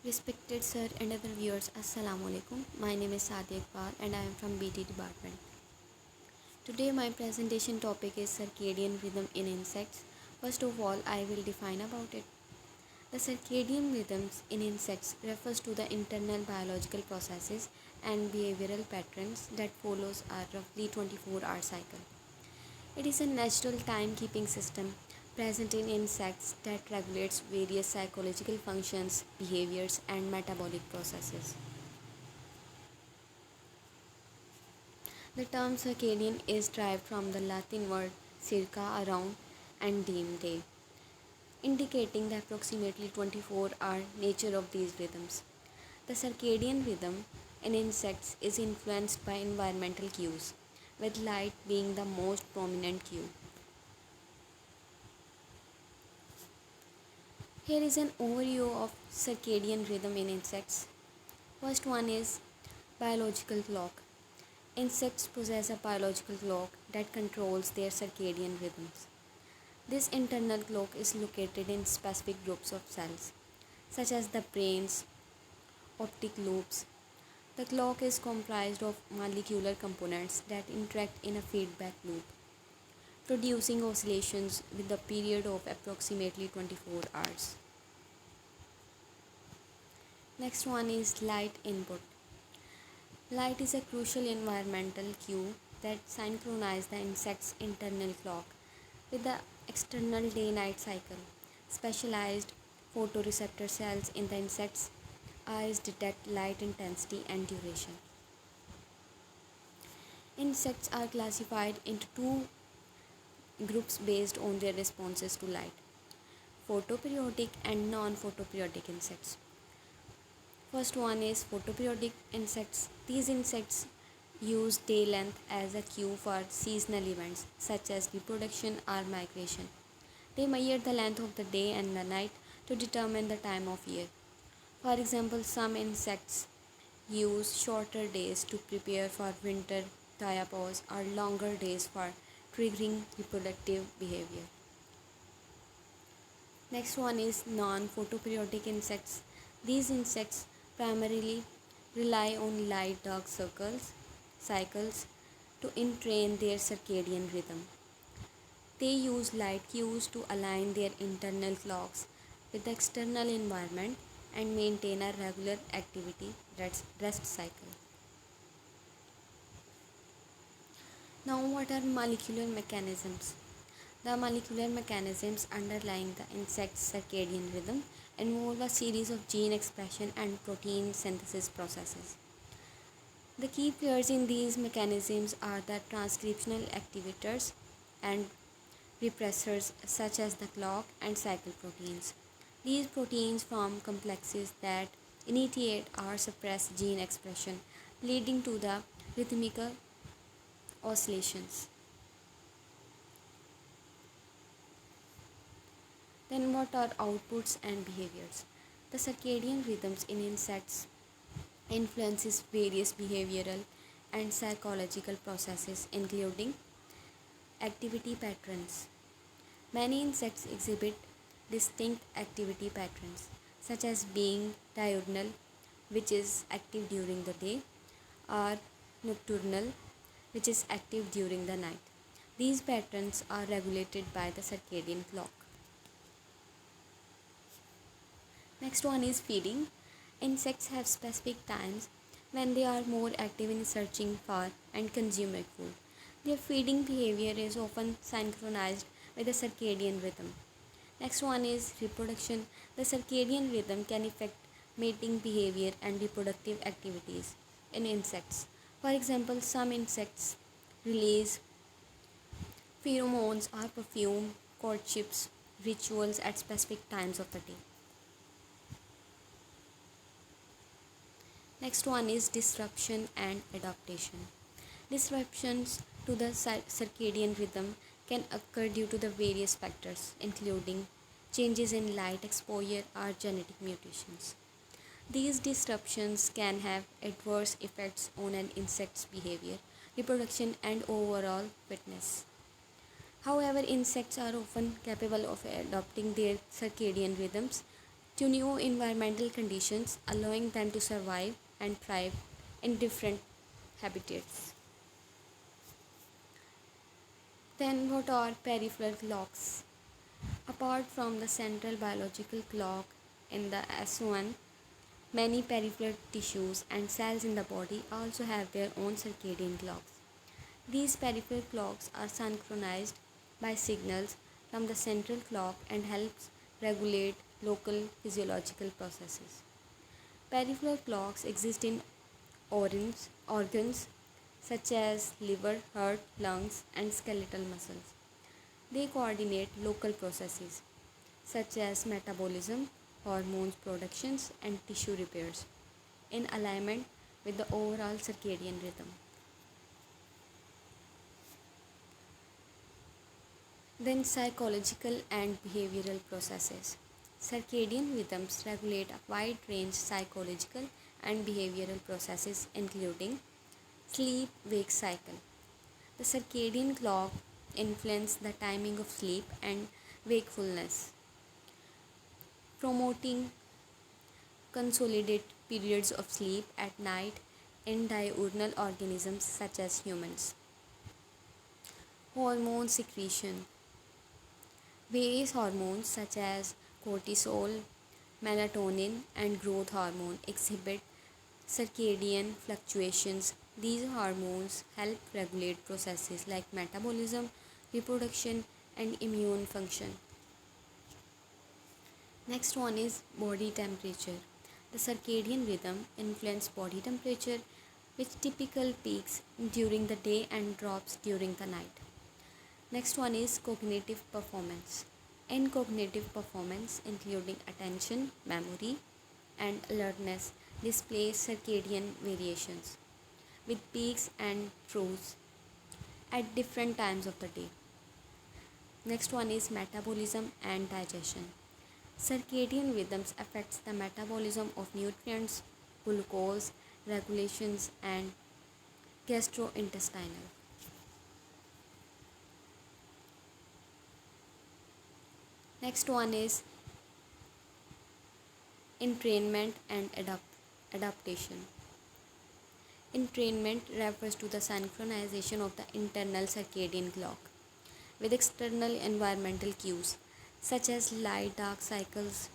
Respected sir and other viewers, Assalamu alaikum. My name is Sadia Iqbal and I am from BT department. Today my presentation topic is circadian rhythm in insects. First of all, I will define about it. The circadian rhythms in insects refers to the internal biological processes and behavioral patterns that follows a roughly 24-hour cycle. It is a natural timekeeping system present in insects that regulates various psychological functions, behaviors, and metabolic processes. The term circadian is derived from the Latin word circa, around, and diem, day, indicating the approximately 24-hour nature of these rhythms. The circadian rhythm in insects is influenced by environmental cues, with light being the most prominent cue. Here is an overview of circadian rhythm in insects. First one is biological clock. Insects possess a biological clock that controls their circadian rhythms. This internal clock is located in specific groups of cells, such as the brain's optic lobes. The clock is comprised of molecular components that interact in a feedback loop, producing oscillations with a period of approximately 24 hours. Next one is light input. Light is a crucial environmental cue that synchronizes the insect's internal clock with the external day-night cycle. Specialized photoreceptor cells in the insect's eyes detect light intensity and duration. Insects are classified into two groups based on their responses to light: photoperiodic and non-photoperiodic insects. First one is photoperiodic insects. These insects use day length as a cue for seasonal events such as reproduction or migration. They measure the length of the day and the night to determine the time of year. For example, some insects use shorter days to prepare for winter diapause or longer days for triggering reproductive behavior. Next one is non-photoperiodic insects. These insects primarily rely on light dark cycles to entrain their circadian rhythm. They use light cues to align their internal clocks with the external environment and maintain a regular activity rest cycle. Now, what are molecular mechanisms? The molecular mechanisms underlying the insect's circadian rhythm involve a series of gene expression and protein synthesis processes. The key players in these mechanisms are the transcriptional activators and repressors such as the clock and cycle proteins. These proteins form complexes that initiate or suppress gene expression, leading to the rhythmical oscillations. Then, what are outputs and behaviors? The circadian rhythms in insects influences various behavioral and psychological processes, including activity patterns. Many insects exhibit distinct activity patterns, such as being diurnal, which is active during the day, or nocturnal, which is active during the night. These patterns are regulated by the circadian clock. Next one is feeding. Insects have specific times when they are more active in searching for and consuming food. Their feeding behavior is often synchronized with the circadian rhythm. Next one is reproduction. The circadian rhythm can affect mating behavior and reproductive activities in insects. For example, some insects release pheromones or perfume courtships rituals at specific times of the day. Next one is disruption and adaptation. Disruptions to the circadian rhythm can occur due to the various factors, including changes in light exposure or genetic mutations. These disruptions can have adverse effects on an insect's behavior, reproduction, and overall fitness. However, insects are often capable of adapting their circadian rhythms to new environmental conditions, allowing them to survive and thrive in different habitats. Then, what are peripheral clocks? Apart from the central biological clock in the S1, many peripheral tissues and cells in the body also have their own circadian clocks. These peripheral clocks are synchronized by signals from the central clock and helps regulate local physiological processes. Peripheral clocks exist in organs such as liver, heart, lungs, and skeletal muscles. They coordinate local processes such as metabolism, hormones productions, and tissue repairs in alignment with the overall circadian rhythm. Then, psychological and behavioral processes. Circadian rhythms regulate a wide range of psychological and behavioral processes, including sleep wake cycle. The circadian clock influences the timing of sleep and wakefulness, promoting consolidated periods of sleep at night in diurnal organisms such as humans. Hormone secretion. Various hormones such as cortisol, melatonin, and growth hormone exhibit circadian fluctuations. These hormones help regulate processes like metabolism, reproduction, and immune function. Next one is body temperature. The circadian rhythm influences body temperature, which typical peaks during the day and drops during the night. Next one is cognitive performance. In cognitive performance, including attention, memory, and alertness, displays circadian variations with peaks and troughs at different times of the day. Next one is metabolism and digestion. Circadian rhythms affects the metabolism of nutrients, glucose regulations, and gastrointestinal. Next one is entrainment and adaptation. Entrainment refers to the synchronization of the internal circadian clock with external environmental cues such as light dark cycles.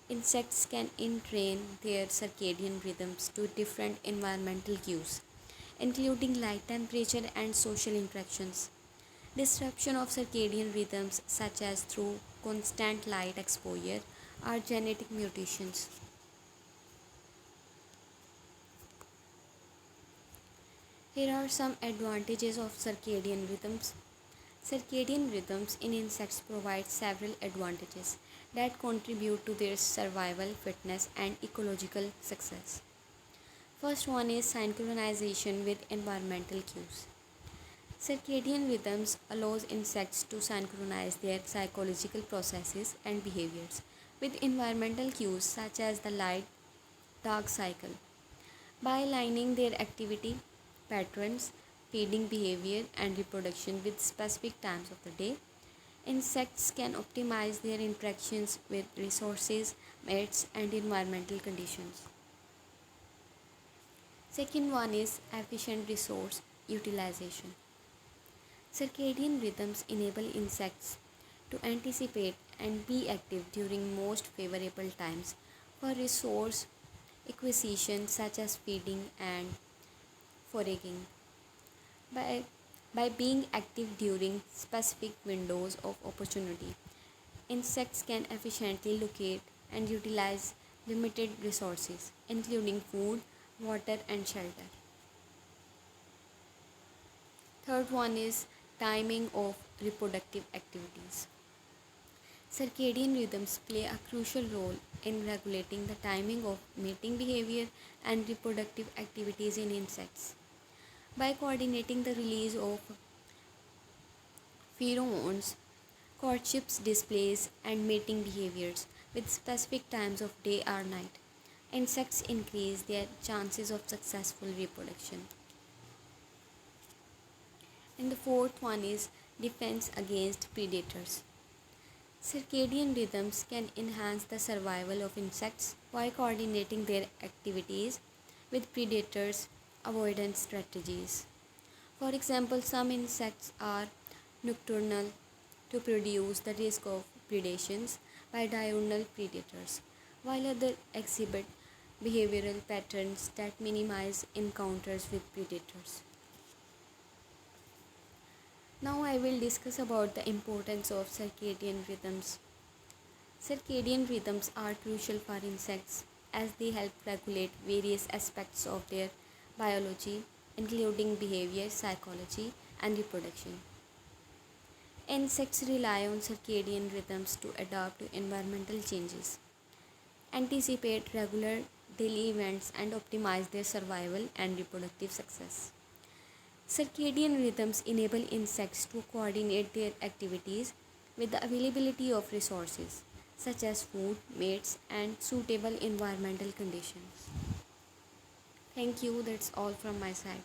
Insects can entrain their circadian rhythms to different environmental cues, including light temperature and social interactions. Disruption of circadian rhythms, such as through constant light exposure, are genetic mutations. Here are some advantages of circadian rhythms. Circadian rhythms in insects provide several advantages that contribute to their survival, fitness, and ecological success. First one is synchronization with environmental cues. Circadian rhythms allows insects to synchronize their psychological processes and behaviors with environmental cues such as the light dark cycle. By aligning their activity patterns, feeding behavior, and reproduction with specific times of the day, insects can optimize their interactions with resources, mates, and environmental conditions. Second one is efficient resource utilization. Circadian rhythms enable insects to anticipate and be active during most favorable times for resource acquisition such as feeding and foraging. By being active during specific windows of opportunity, insects can efficiently locate and utilize limited resources, including food, water, and shelter. Third one is timing of reproductive activities. Circadian rhythms play a crucial role in regulating the timing of mating behavior and reproductive activities in insects. By coordinating the release of pheromones, courtships displays, and mating behaviors with specific times of day or night, insects increase their chances of successful reproduction. And the fourth one is defense against predators. Circadian rhythms can enhance the survival of insects by coordinating their activities with predators' avoidance strategies. For example, some insects are nocturnal to reduce the risk of predations by diurnal predators, while others exhibit behavioral patterns that minimize encounters with predators. Now I will discuss about the importance of circadian rhythms. Circadian rhythms are crucial for insects as they help regulate various aspects of their biology, including behavior, psychology, and reproduction. Insects rely on circadian rhythms to adapt to environmental changes, anticipate regular daily events, and optimize their survival and reproductive success. Circadian rhythms enable insects to coordinate their activities with the availability of resources such as food, mates, and suitable environmental conditions. Thank you, that's all from my side.